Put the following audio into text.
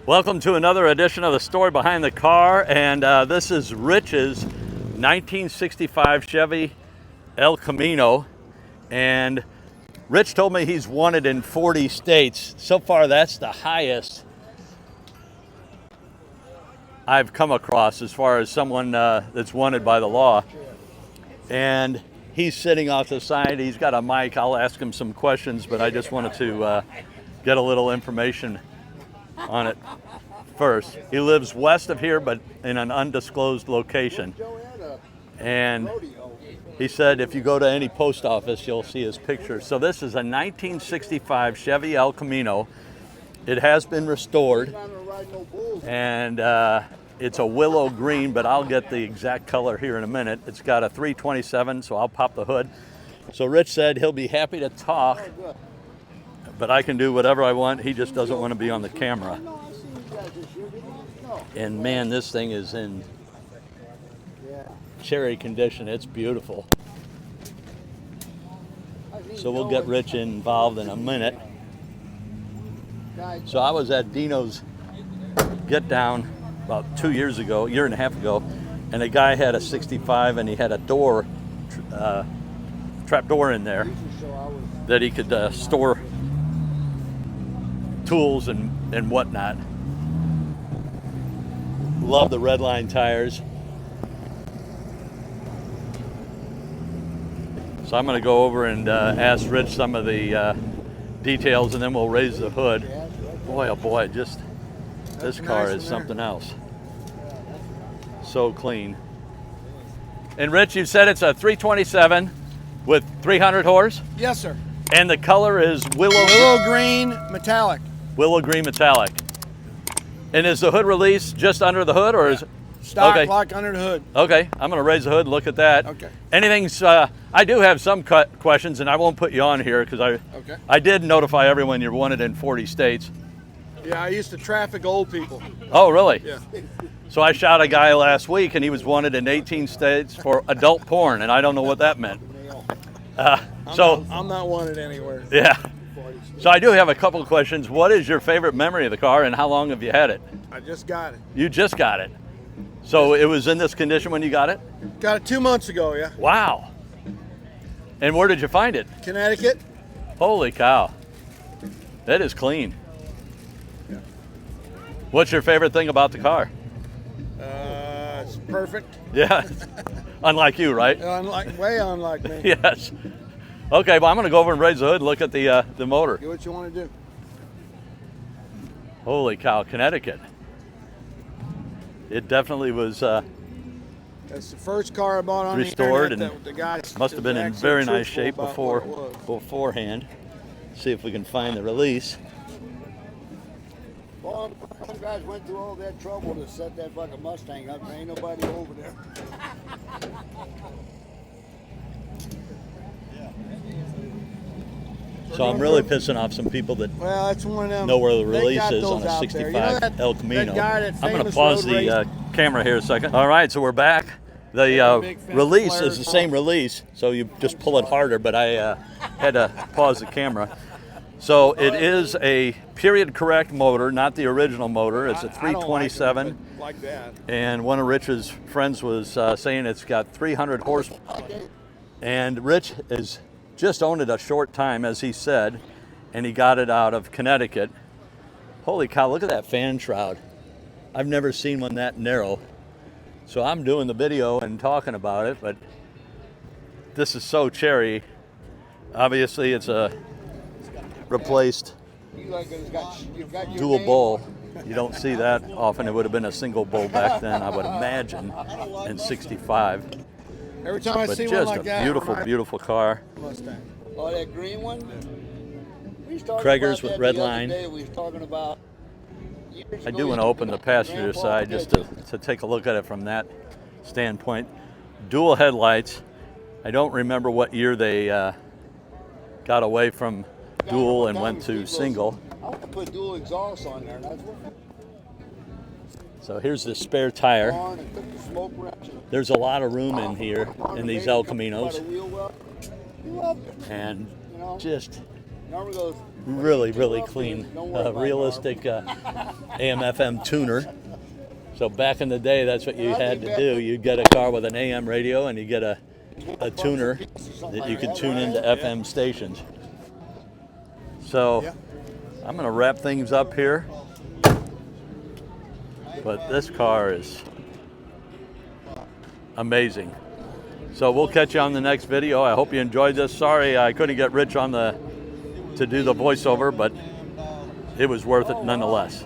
Welcome to another edition of the Story Behind the Car, and this is Rich's 1965 Chevy El Camino, and Rich told me he's wanted in 40 states. So far, that's the highest I've come across as far as someone that's wanted by the law. And he's sitting off the side. He's got a mic. I'll ask him some questions, but I just wanted to get a little information on it first. He lives west of here, but in an undisclosed location. And he said if you go to any post office, you'll see his picture. So this is a 1965 Chevy El Camino. It has been restored, and it's a willow green, but I'll get the exact color here in a minute. It's got a 327, so I'll pop the hood. So Rich said he'll be happy to talk, but I can do whatever I want. He just doesn't want to be on the camera. And man, this thing is in cherry condition. It's beautiful. So we'll get Rich involved in a minute. So I was at Dino's Get Down about 2 years ago, year and a half ago, and a guy had a 65 and he had a door, trap door in there that he could store tools and whatnot. Love the redline tires. So I'm going to go over and ask Rich some of the details, and then we'll raise the hood. Boy, oh boy, just this car is something else. So clean. And Rich, you said it's a 327 with 300 horse? Yes, sir. And the color is Willow Green Metallic. Willow Green Metallic. And is the hood release just under the hood, or is it? Stock Okay. lock under the hood. Okay, I'm going to raise the hood and look at that. Okay. Anything's, I do have some questions, and I won't put you on here because I did notify everyone you're wanted in 40 states. Yeah, I used to traffic old people. Oh, really? Yeah. So I shot a guy last week, and he was wanted in 18 states for adult porn, and I don't know what that meant. I'm not wanted anywhere. Yeah. So I do have a couple of questions. What is your favorite memory of the car, and how long have you had it? I just got it. You just got it. So it was in this condition when you got it? Got it 2 months ago, yeah. Wow. And where did you find it? Connecticut. Holy cow. That is clean. Yeah. What's your favorite thing about the car? It's perfect. Yeah. Unlike you, right? Way unlike me. Yes. Okay, well, I'm going to go over and raise the hood and look at the motor. Do what you want to do. Holy cow, Connecticut. It definitely was That's the first car I bought on restored, the internet and that the guy must have been in very nice shape before. beforehand. See if we can find the release. Well, some guys went through all that trouble to set that fucking Mustang up, and ain't nobody over there. So I'm really pissing off some people that Well, that's one of them. know where the They release got is those on a out there. 65 You know that- El Camino. that guy, that I'm going to famous pause road race- the camera here a second. All right, so we're back. The big fence release flares is the same release, so you just pull it harder, but I had to pause the camera. So it is a period correct motor, not the original motor. It's a 327. Like that. And one of Rich's friends was saying it's got 300 horsepower. And Rich has just owned it a short time, as he said, and he got it out of Connecticut. Holy cow, look at that fan shroud. I've never seen one that narrow. So I'm doing the video and talking about it, but this is so cherry. Obviously, it's a replaced dual bowl. You don't see that often. It would have been a single bowl back then, I would imagine, in 65. Every time I But see one just like a that, beautiful, I'm beautiful car. Oh, that green one? We was talking Krager's about with that the other redline. day. We was talking about I do want to open the passenger side just to take a look at it from that standpoint. Dual headlights. I don't remember what year they got away from dual and went to single. I want to put dual exhaust on there. That's what So here's the spare tire. on and took the smoke wrench. There's a lot of room in here in these El Caminos, You loved it. and You know, just Norman goes, really, really clean, realistic AM/FM tuner. So back in the day, that's what you had to do. You'd get a car with an AM radio, and you get a tuner that you could tune into FM stations. So I'm going to wrap things up here. But this car is amazing. So we'll catch you on the next video. I hope you enjoyed this. Sorry I couldn't get Rich on to do the voiceover, but it was worth it nonetheless.